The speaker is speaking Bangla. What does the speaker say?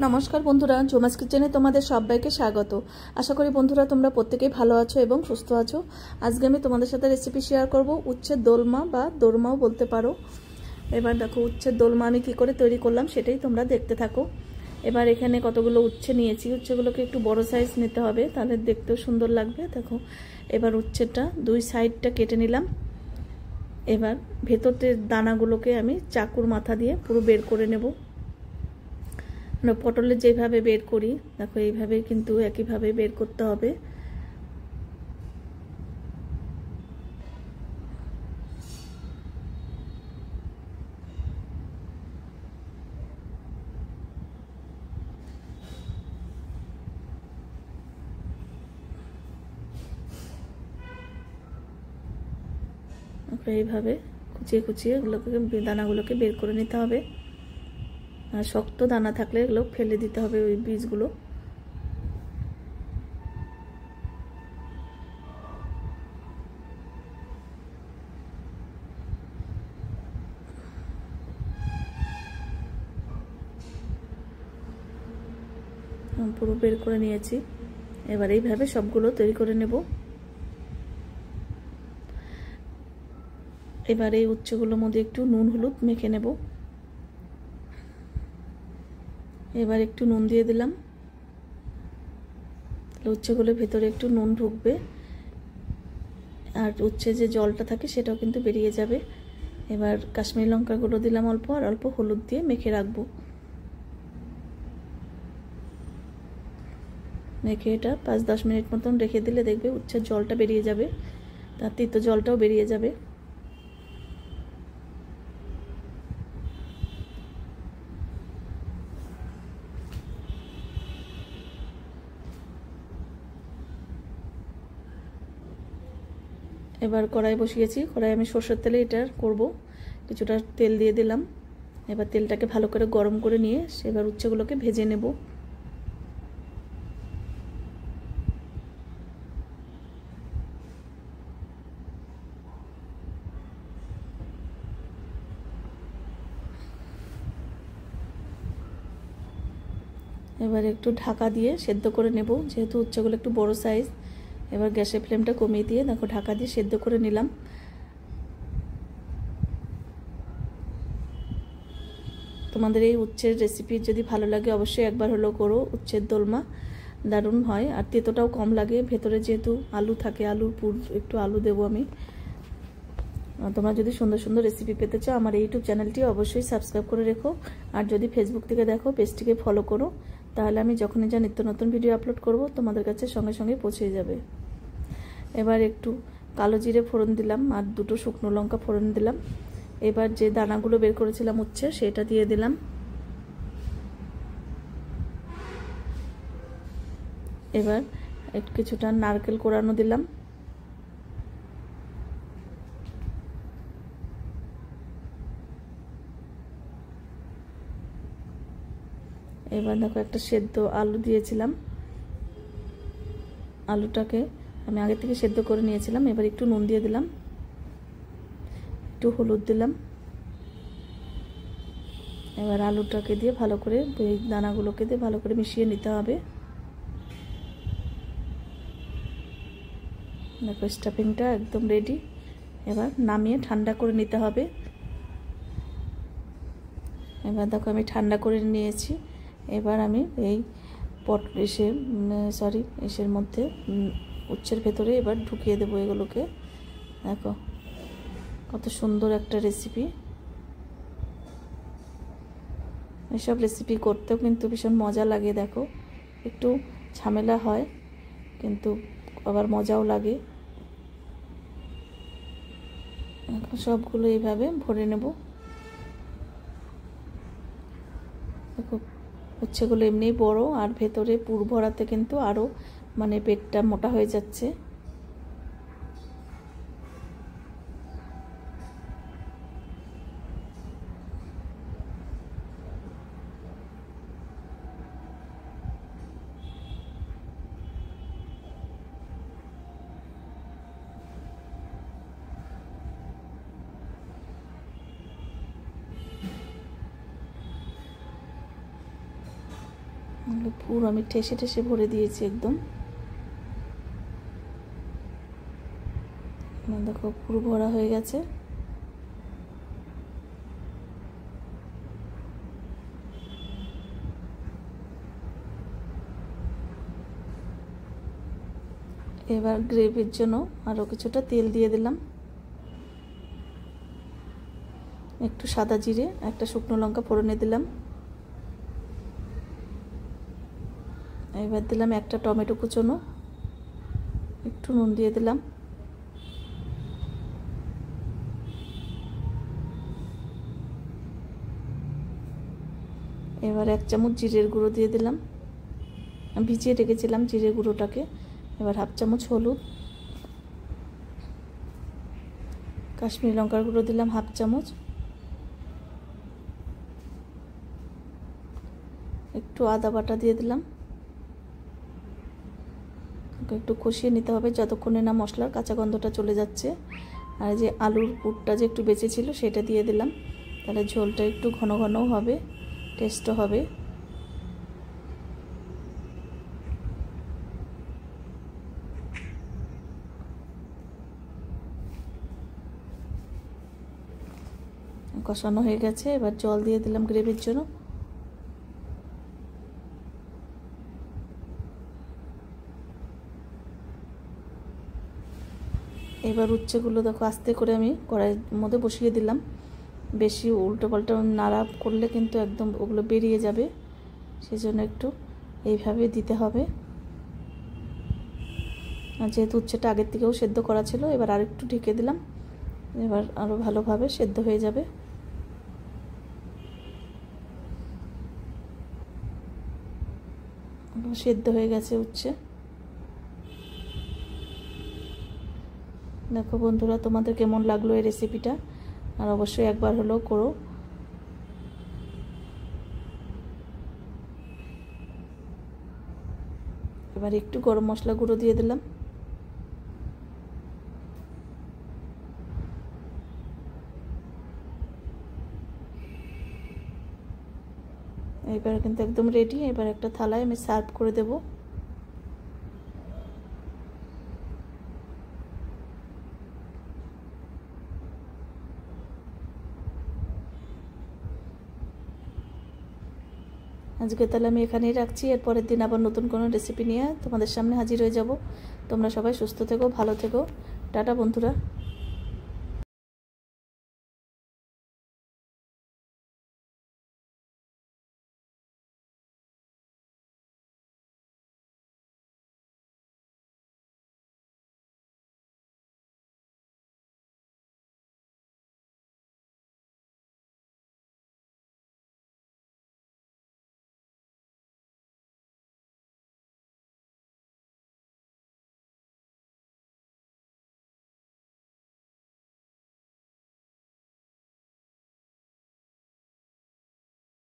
নমস্কার বন্ধুরা, জোমাস কিচেনে তোমাদের সবাইকে স্বাগত। আশা করি বন্ধুরা তোমরা প্রত্যেকেই ভালো আছো এবং সুস্থ আছো। আজকে আমি তোমাদের সাথে রেসিপি শেয়ার করব উচ্ছের দোলমা বা দোরমাও বলতে পারো। এবার দেখো উচ্ছের দোলমা আমি কি করে তৈরি করলাম সেটাই তোমরা দেখতে থাকো। এবার এখানে কতগুলো উচ্ছে নিয়েছি, উচ্ছেগুলোকে একটু বড় সাইজ নিতে হবে, তাহলে দেখতেও সুন্দর লাগবে। দেখো এবার উচ্ছেটা দুই সাইডটা কেটে নিলাম। এবার ভেতরের দানাগুলোকে আমি চাকুর মাথা দিয়ে পুরো বের করে নেব। পটলের যেভাবে বের করি দেখো এইভাবে কিন্তু একইভাবে বের করতে হবে। এইভাবে কুচিয়ে কুচিয়ে এগুলোকে দানাগুলোকে বের করে নিতে হবে। আর শক্ত দানা থাকলে এগুলো ফেলে দিতে হবে, ওই বীজগুলো। পুরো বের করে নিয়েছি। এবার এইভাবে সবগুলো তৈরি করে নেব। এবার এই উচ্ছেগুলোর মধ্যে একটু নুন হলুদ মেখে নেব। এবার একটু নুন দিয়ে দিলাম, উচ্ছেগুলোর ভেতরে একটু নুন ঢুকবে আর উচ্ছে যে জলটা থাকে সেটাও কিন্তু বেরিয়ে যাবে। এবার কাশ্মীরি লঙ্কা গুঁড়ো দিলাম অল্প, আর অল্প হলুদ দিয়ে মেখে রাখবো। মেখে এটা 5-10 মিনিট মতন রেখে দিলে দেখবে উচ্ছের জলটা বেরিয়ে যাবে, তার তিতো জলটাও বেরিয়ে যাবে। এবার কড়াই বসিয়েছি, কড়াই আমি সরষের তেলে এটা করব। কিছুটা তেল দিয়ে দিলাম। এবার তেলটাকে ভালো করে গরম করে নিয়ে এবার উচ্ছেগুলোকে ভেজে নেব। এবার একটু ঢাকা দিয়ে সেদ্ধ করে নেব, যেহেতু উচ্ছেগুলো একটু বড় সাইজ। এবার গ্যাসের ফ্লেমটা কমিয়ে দিয়ে দেখো ঢাকা দিয়ে সেদ্ধ করে নিলাম। তোমাদের এই উচ্ছের রেসিপি যদি ভালো লাগে অবশ্যই একবার হলেও করো। উচ্ছের দোলমা দারুণ হয়, আর তেতোটাও কম লাগে। ভেতরে যেহেতু আলু থাকে, আলুর পুর একটু আলু দেবো আমি। তোমরা যদি সুন্দর সুন্দর রেসিপি পেতে চাও আমার ইউটিউব চ্যানেলটি অবশ্যই সাবস্ক্রাইব করে রেখো। আর যদি ফেসবুক থেকে দেখো পেজটিকে ফলো করো, তাহলে আমি যখনই যা নিত্য নতুন ভিডিও আপলোড করব তোমাদের কাছে সঙ্গে সঙ্গে পৌঁছে যাবে। এবার একটু কালো জিরে ফোড়ন দিলাম আর দুটো শুকনো লঙ্কা ফোড়ন দিলাম। এবার যে দানাগুলো বের করেছিলাম উচ্ছে সেটা দিয়ে দিলাম। এবার একটু কিছুটা নারকেল কোড়ানো দিলাম। এবার দেখো একটা সেদ্ধ আলু দিয়েছিলাম, আলুটাকে আমি আগে থেকে সেদ্ধ করে নিয়েছিলাম। এবার একটু নুন দিয়ে দিলাম, একটু হলুদ দিলাম। এবার আলুটাকে দিয়ে ভালো করে এই দানাগুলোকে দিয়ে ভালো করে মিশিয়ে নিতে হবে। দেখো স্টাফিংটা একদম রেডি। এবার নামিয়ে ঠান্ডা করে নিতে হবে। এবার দেখো আমি ঠান্ডা করে নিয়েছি। এবার আমি এই এসের মধ্যে উচ্ছের ভেতরে এবার ঢুকিয়ে দেবো এগুলোকে। দেখো কত সুন্দর একটা রেসিপি। এসব রেসিপি করতেও কিন্তু ভীষণ মজা লাগে। দেখো একটু ঝামেলা হয় কিন্তু আবার মজাও লাগে। সবগুলো এইভাবে ভরে নেব। দেখো উচ্ছেগুলো এমনিই বড়, আর ভেতরে পুর ভরাতে কিন্তু আরও মানে পেটটা মোটা হয়ে যাচ্ছে। পুরো আমি ঠেসে ঠেসে ভরে দিয়েছি একদম। দেখো পুরো ভরা হয়ে গেছে। এবার গ্রেভির জন্য আরও কিছুটা তেল দিয়ে দিলাম, একটু সাদা জিরে, একটা শুকনো লঙ্কা ফোড়নে দিলাম। এবার দিলাম একটা টমেটো কুচোনো, একটু নুন দিয়ে দিলাম, এবার 1 চামচ জিরের গুঁড়ো দিয়ে দিলাম, ভিজিয়ে রেখেছিলাম জিরে গুঁড়োটাকে। এবার 1/2 চামচ হলুদ, কাশ্মীরি লঙ্কার গুঁড়ো দিলাম 1/2 চামচ, একটু আদা বাটা দিয়ে দিলাম। একটু কষিয়ে নিতে হবে যতক্ষণে না মশলার কাঁচা গন্ধটা চলে যাচ্ছে। আর যে আলুর পুরটা যে একটু বেঁচে ছিল সেটা দিয়ে দিলাম, তাহলে ঝোলটা একটু ঘন ঘনও হবে, টেস্টও হবে। কষানো হয়ে গেছে, এবার জল দিয়ে দিলাম গ্রেভির জন্য। এবার উচ্ছেগুলো দেখো আস্তে করে আমি কড়াইয়ের মধ্যে বসিয়ে দিলাম। বেশি উল্টো পাল্টা নাড়া করলে কিন্তু একদম ওগুলো বেরিয়ে যাবে, সেজন্য একটু এইভাবে দিতে হবে। আর যেহেতু উচ্ছেটা আগের থেকেও সেদ্ধ করা ছিল, এবার আরেকটু ঢেকে দিলাম, এবার আরও ভালোভাবে সেদ্ধ হয়ে যাবে। সেদ্ধ হয়ে গেছে উচ্ছে। দেখো বন্ধুরা, তোমাদের কেমন লাগলো এই রেসিপিটা, আর অবশ্যই একবার হলেও করো। এবার একটু গরম মশলা গুঁড়ো দিয়ে দিলাম, এবার কিন্তু একদম রেডি। এবার একটা থালায় আমি সার্ভ করে দেব। আজকে তাহলে আমি এখানেই রাখছি, এর পরের দিন আবার নতুন কোনো রেসিপি নিয়ে তোমাদের সামনে হাজির হয়ে যাব। তোমরা সবাই সুস্থ থেকো, ভালো থেকো, টাটা বন্ধুরা।